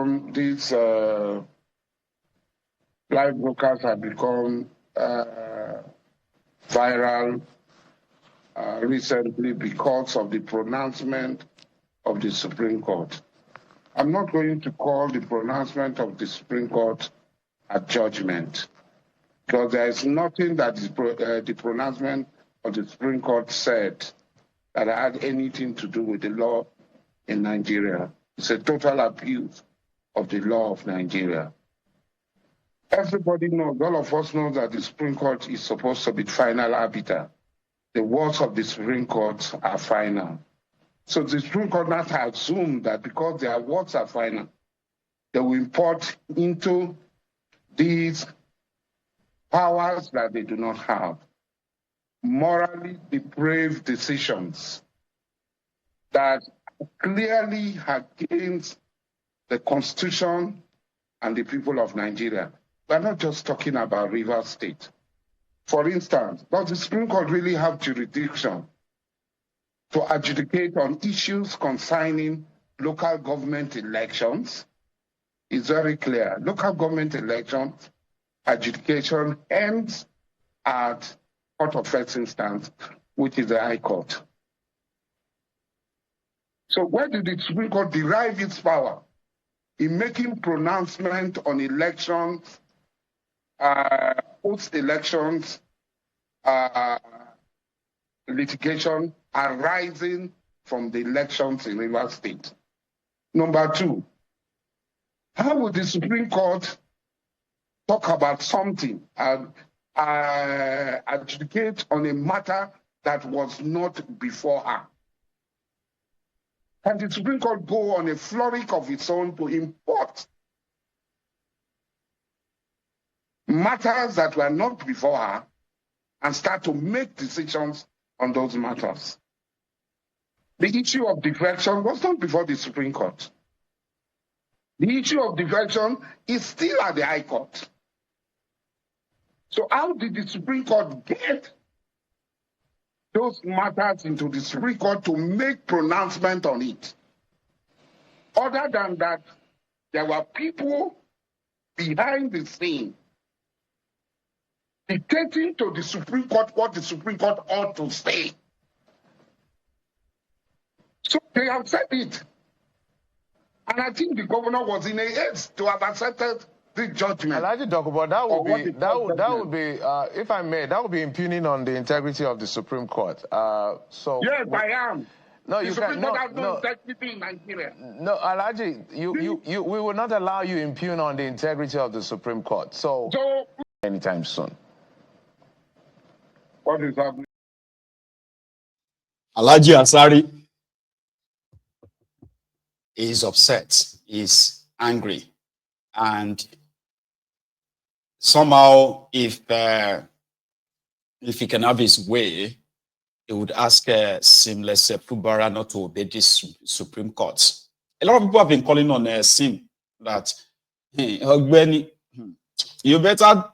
These live broadcasts have become viral recently because of the pronouncement of the Supreme Court. I'm not going to call the pronouncement of the Supreme Court a judgment, because there is nothing that the pronouncement of the Supreme Court said that had anything to do with the law in Nigeria. It's a total abuse of the law of Nigeria. Everybody knows, all of us know that the Supreme Court is supposed to be final arbiter. The words of the Supreme Court are final. So the Supreme Court now has assumed that because their words are final, they will import into these powers that they do not have morally depraved decisions that are clearly against the Constitution and the people of Nigeria. We're not just talking about Rivers State. For instance, does the Supreme Court really have jurisdiction to adjudicate on issues concerning local government elections? It's very clear. Local government elections adjudication ends at Court of First Instance, which is the High Court. So where did the Supreme Court derive its power in making pronouncement on elections, post-elections, litigation arising from the elections in Rivers State? Number two, how would the Supreme Court talk about something and adjudicate on a matter that was not before her? Can the Supreme Court go on a flurry of its own to import matters that were not before her and start to make decisions on those matters? The issue of defection was not before the Supreme Court. The issue of defection is still at the High Court. So how did the Supreme Court get those matters into the Supreme Court to make pronouncement on it? Other than that, there were people behind the scene dictating to the Supreme Court what the Supreme Court ought to say. So they have said it. And I think the governor was in a haste to have accepted the judgment. Alhaji Dokubo, that would be, if I may, that would be impugning on the integrity of the Supreme Court. So yes, I am. No, you can't. No integrity in Nigeria. No, Alhaji, we will not allow you impugn on the integrity of the Supreme Court. So anytime soon. What is happening? Alhaji Asari is upset, is angry, and somehow, if he can have his way, he would ask Seamless Fubara not to obey this Supreme Court. A lot of people have been calling on Sim that, hey, you better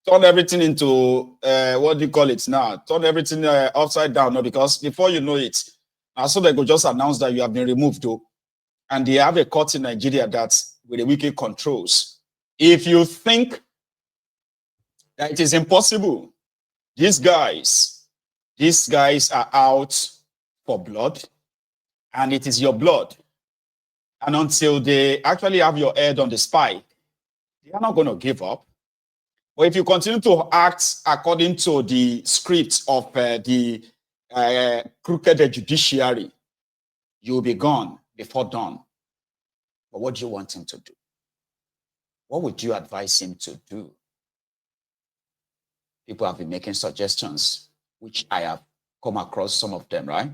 turn everything into what do you call it now? Turn everything upside down, no? Because before you know it, so they could just announce that you have been removed, though, and they have a court in Nigeria that with the Wike controls. If you think that it is impossible, these guys are out for blood, and it is your blood. And until they actually have your head on the spike, they are not going to give up. But if you continue to act according to the script of the crooked judiciary, you will be gone before dawn. But what do you want him to do? What would you advise him to do? People have been making suggestions, which I have come across some of them, right?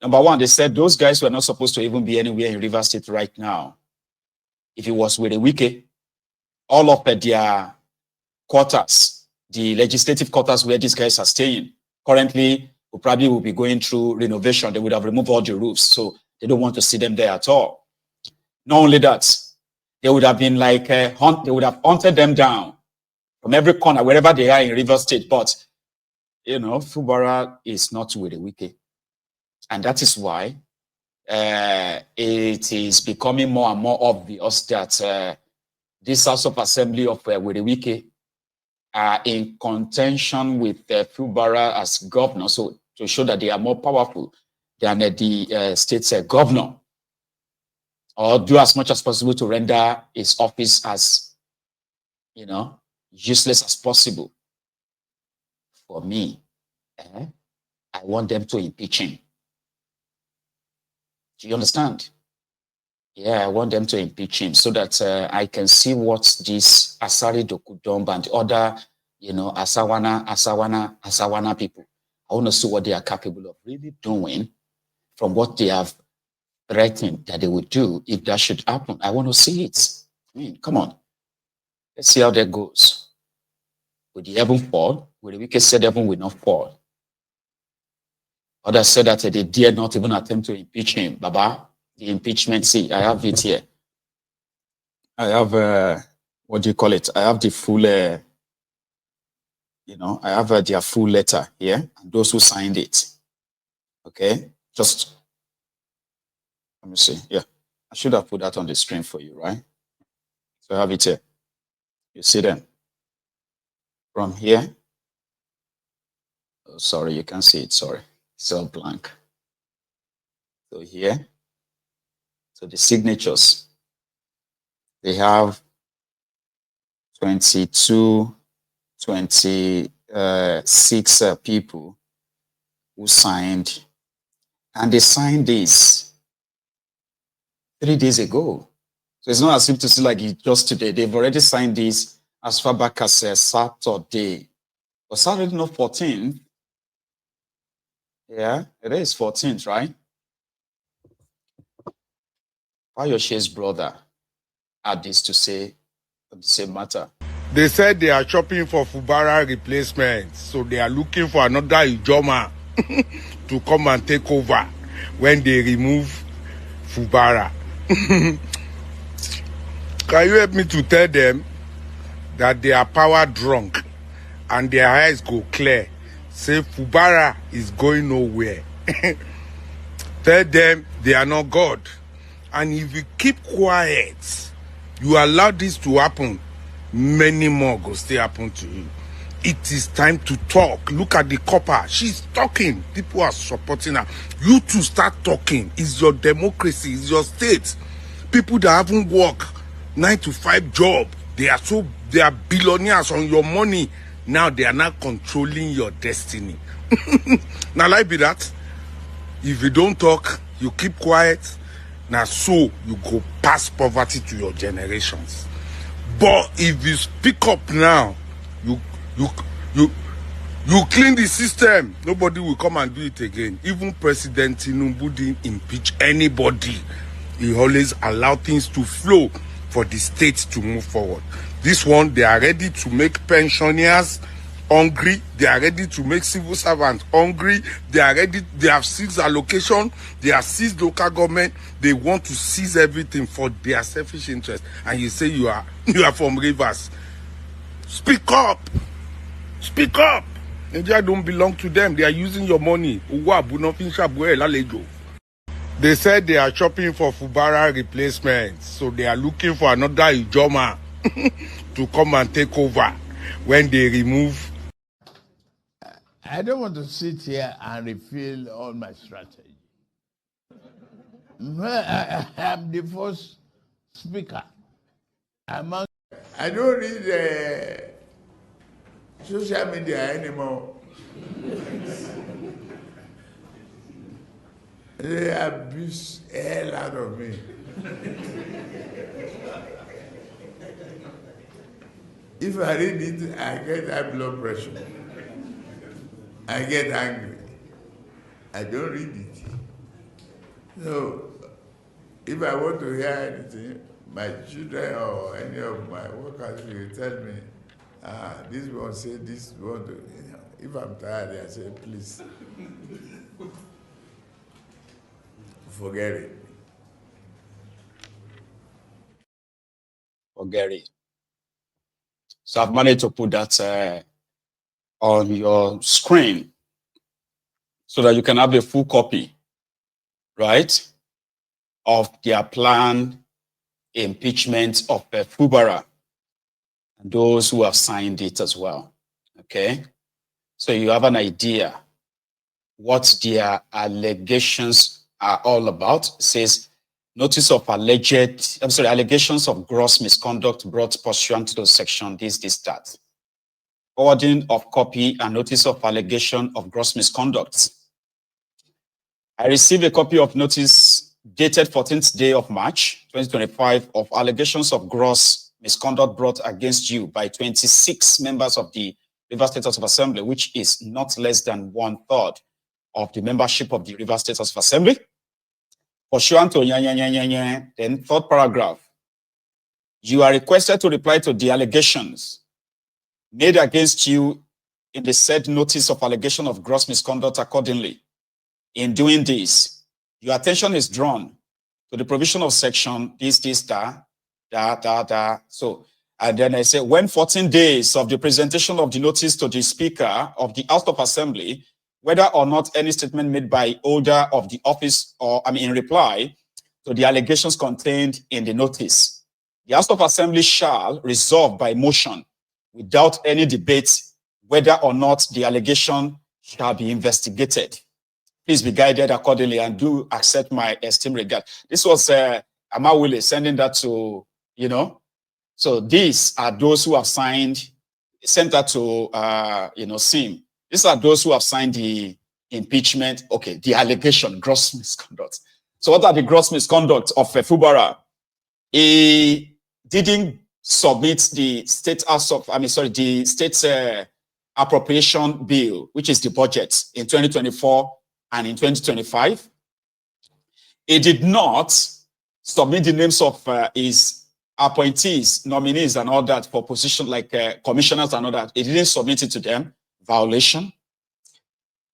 Number one, they said those guys were not supposed to even be anywhere in Rivers State right now. If it was with a Wike, all of their quarters, the legislative quarters where these guys are staying, currently will probably be going through renovation. They would have removed all the roofs, so they don't want to see them there at all. Not only that, they would have been like, they would have hunted them down from every corner, wherever they are in Rivers State. But, you know, Fubara is not with a Wike. And that is why it is becoming more and more obvious that this House of Assembly of Wike are in contention with Fubara as governor, so to show that they are more powerful than the state's governor, or do as much as possible to render his office as, useless as possible. For me, I want them to impeach him. Do you understand? Yeah, I want them to impeach him so that I can see what this Asari Dokudumb and other, Asawana people, I want to see what they are capable of really doing from what they have threatened that they would do if that should happen. I want to see it. I mean, come on. Let's see how that goes. Will the heaven fall? Will the wicked said heaven will not fall? Others said that they dare not even attempt to impeach him. Baba, the impeachment, see, I have it here. I have, what do you call it? I have the full, I have their full letter here, and those who signed it. Okay, just, let me see. Yeah, I should have put that on the screen for you, right? So I have it here. You see them? From here. Oh, sorry, you can't see it, sorry. It's all blank. So here, so the signatures, they have 26 people who signed, and they signed this 3 days ago. So it's not as if to see like it just today. They've already signed this as far back as Saturday. Or Saturday, not 14th. Yeah, it is 14th, right? Fayoshe's brother had this to say on the same matter. They said they are shopping for Fubara replacement, so they are looking for another Ijoma to come and take over when they remove Fubara. Can you help me to tell them that they are power drunk and their eyes go clear? Say Fubara is going nowhere. Tell them they are not God. And if you keep quiet, you allow this to happen, many more go still happen to you. It is time to talk. Look at the copper. She's talking. People are supporting her. You too start talking. It's your democracy. It's your state. People that haven't worked 9 to 5 job, they are billionaires on your money. Now they are not controlling your destiny. Now like be that. If you don't talk, you keep quiet. Now so you go past poverty to your generations. But if you speak up now, you clean the system. Nobody will come and do it again. Even President Tinubu didn't impeach anybody. He always allow things to flow for the state to move forward. This one, they are ready to make pensioners hungry. They are ready to make civil servants hungry. They are ready. They have seized allocation. They have seized local government. They want to seize everything for their selfish interest. And you say you are from Rivers. Speak up. Speak up. Nigeria don't belong to them. They are using your money. They said they are shopping for Fubara replacement. So they are looking for another Ijoma to come and take over when they remove. I don't want to sit here and reveal all my strategy. I am the first speaker. I don't read social media anymore. They abuse the hell out of me. If I read it, I get high blood pressure. I get angry. I don't read it. So, if I want to hear anything, my children or any of my workers will tell me, this one say this one. If I'm tired, I say, please, forget it. Forget it. So I've managed to put that on your screen so that you can have a full copy, right? of their planned impeachment of Fubara, and those who have signed it as well. Okay, so you have an idea what their allegations are all about. It says notice of allegations of gross misconduct brought pursuant to section this, that. Forwarding of copy and notice of allegation of gross misconduct. I received a copy of notice dated 14th day of March 2025 of allegations of gross misconduct brought against you by 26 members of the Rivers State House of Assembly, which is not less than 1/3 of the membership of the Rivers State House of Assembly. Pursuant to then third paragraph, you are requested to reply to the allegations made against you in the said notice of allegation of gross misconduct accordingly. In doing this, your attention is drawn to the provision of section this, So, and then I say, when 14 days of the presentation of the notice to the Speaker of the House of Assembly, whether or not any statement made by holder of the office or, in reply to the allegations contained in the notice, the House of Assembly shall resolve by motion without any debate whether or not the allegation shall be investigated. Please be guided accordingly and do accept my esteemed regard. This was Amawile sending that to, So these are those who have signed, sent that to, SIM. These are those who have signed the impeachment, the allegation, gross misconduct. So what are the gross misconduct of Fubara? He didn't submit the state the state's appropriation bill, which is the budget in 2024 and in 2025. He did not submit the names of his appointees, nominees, and all that for positions like commissioners and all that. He didn't submit it to them. Violation.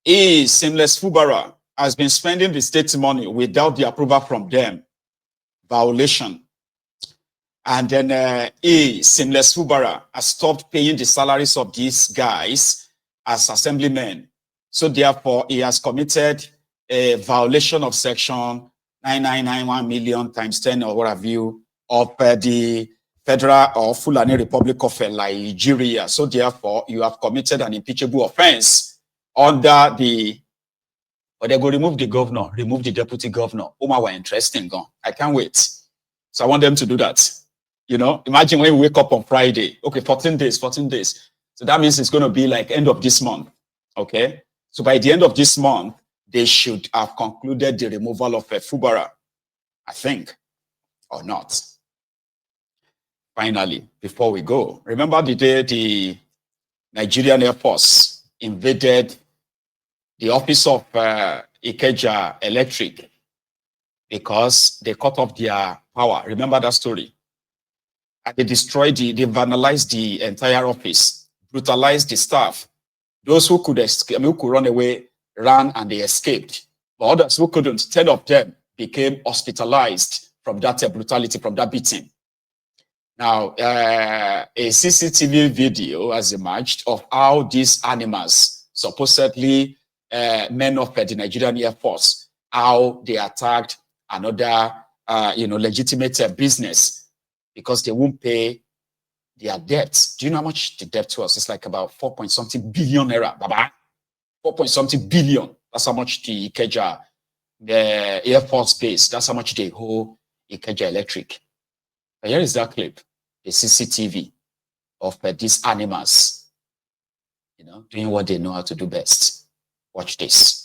Seamless Fubara has been spending the state money without the approval from them. Violation. And then Seamless Fubara has stopped paying the salaries of these guys as assemblymen. So therefore, he has committed a violation of section 9991 million times 10 or what have you of the Federal or Fulani Republic of Nigeria. So therefore, you have committed an impeachable offense under the, but they go remove the governor, remove the deputy governor. Oma were interesting, gone. I can't wait. So I want them to do that. Imagine when we wake up on Friday, 14 days. So that means it's going to be like end of this month, okay? So by the end of this month, they should have concluded the removal of Fubara, I think, or not. Finally, before we go, remember the day the Nigerian Air Force invaded the office of Ikeja Electric because they cut off their power. Remember that story? And they destroyed they vandalized the entire office, brutalized the staff. Those who could escape, who could run away, ran and they escaped. But others who couldn't, 10 of them became hospitalized from that brutality, from that beating. Now, a CCTV video has emerged of how these animals, supposedly men of the Nigerian Air Force, how they attacked another, legitimate business because they won't pay their debts. Do you know how much the debt was? It's like about 4-point-something billion naira, baba. 4-point-something billion. That's how much the Ikeja, the Air Force base, that's how much they owe Ikeja Electric. And here is that clip, the CCTV of these animals, doing what they know how to do best. Watch this.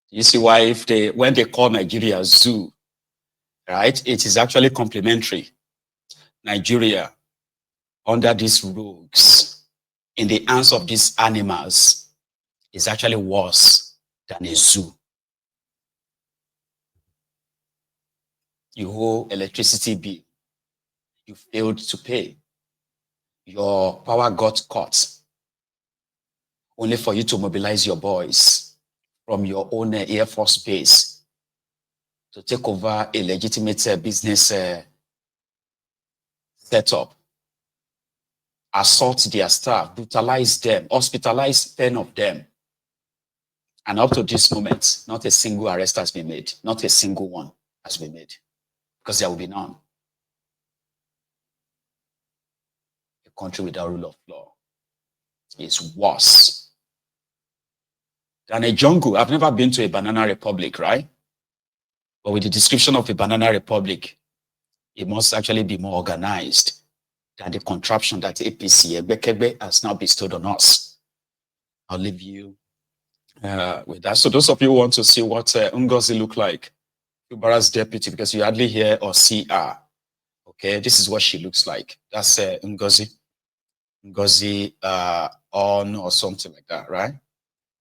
You see why when they call Nigeria zoo, right, it is actually complimentary. Nigeria, under these rogues, in the hands of these animals, is actually worse than a zoo. You owe electricity bill. You failed to pay. Your power got cut. Only for you to mobilize your boys from your own Air Force base to take over a legitimate business setup, assault their staff, brutalize them, hospitalize 10 of them. And up to this moment, not a single arrest has been made. Not a single one has been made, because there will be none. A country without rule of law is worse than a jungle. I've never been to a banana republic, right? But with the description of a banana republic, it must actually be more organized than the contraption that APC Ebekebe has now bestowed on us. I'll leave you with that. So those of you who want to see what Ngozi look like, Fubara's deputy, because you hardly hear or see her. Okay, this is what she looks like. That's Ngozi. Ngozi on or something like that, right?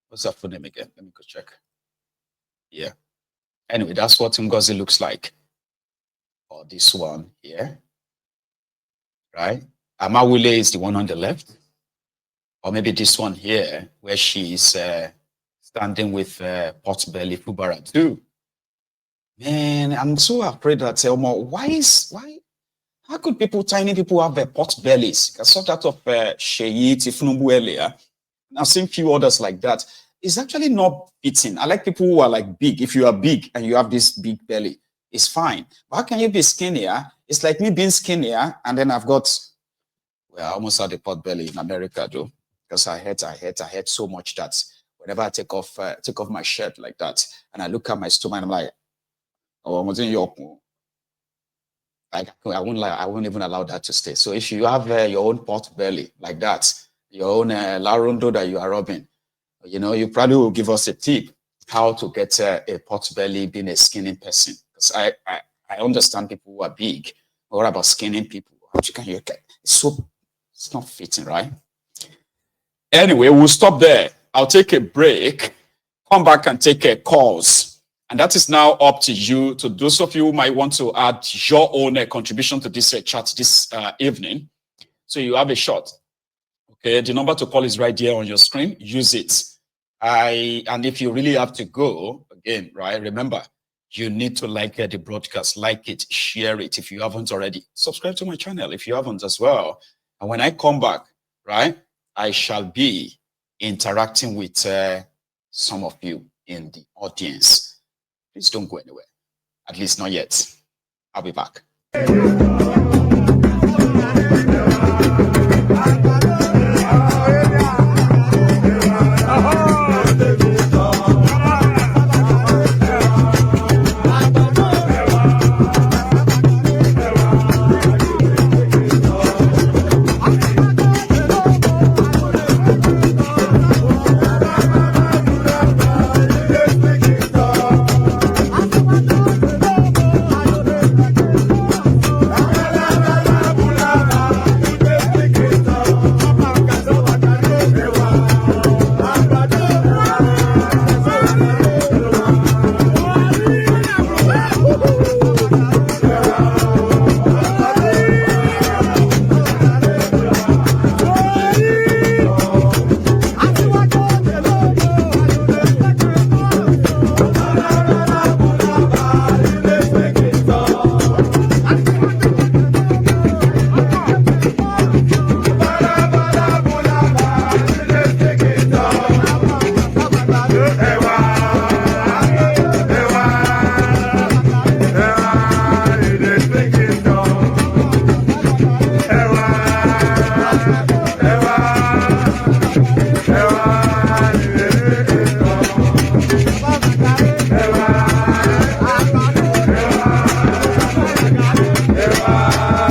What's her full name again? Let me go check. Yeah. Anyway, that's what Ngozi looks like. Or this one here. Right? Amawule is the one on the left. Or maybe this one here, where she's standing with Potbelly Fubara too. Man, I'm so afraid that how could tiny people have pot bellies? I saw that of Sheyi Tifnubu earlier. I've seen few others like that. It's actually not fitting. I like people who are like big. If you are big and you have this big belly, it's fine. But how can you be skinnier? It's like me being skinnier and then I've got, well, I almost had a pot belly in America though, because I hate so much that whenever I take off my shirt like that and I look at my stomach, I'm like, oh, I'm in York. Like, I won't even allow that to stay. So if you have your own pot belly like that, your own larundo that you are rubbing, you know, you probably will give us a tip how to get a pot belly being a skinny person. Because I understand people who are big. But what about skinning people? It's not fitting, right? Anyway, we'll stop there. I'll take a break, come back and take calls. And that is now up to you. To those of you who might want to add your own contribution to this chat this evening. So you have a shot. Okay, the number to call is right there on your screen. Use it. And if you really have to go, again, right, remember, you need to like the broadcast, like it, share it if you haven't already. Subscribe to my channel if you haven't as well. And when I come back, right, I shall be interacting with some of you in the audience. Please don't go anywhere. At least not yet. I'll be back. Fubara.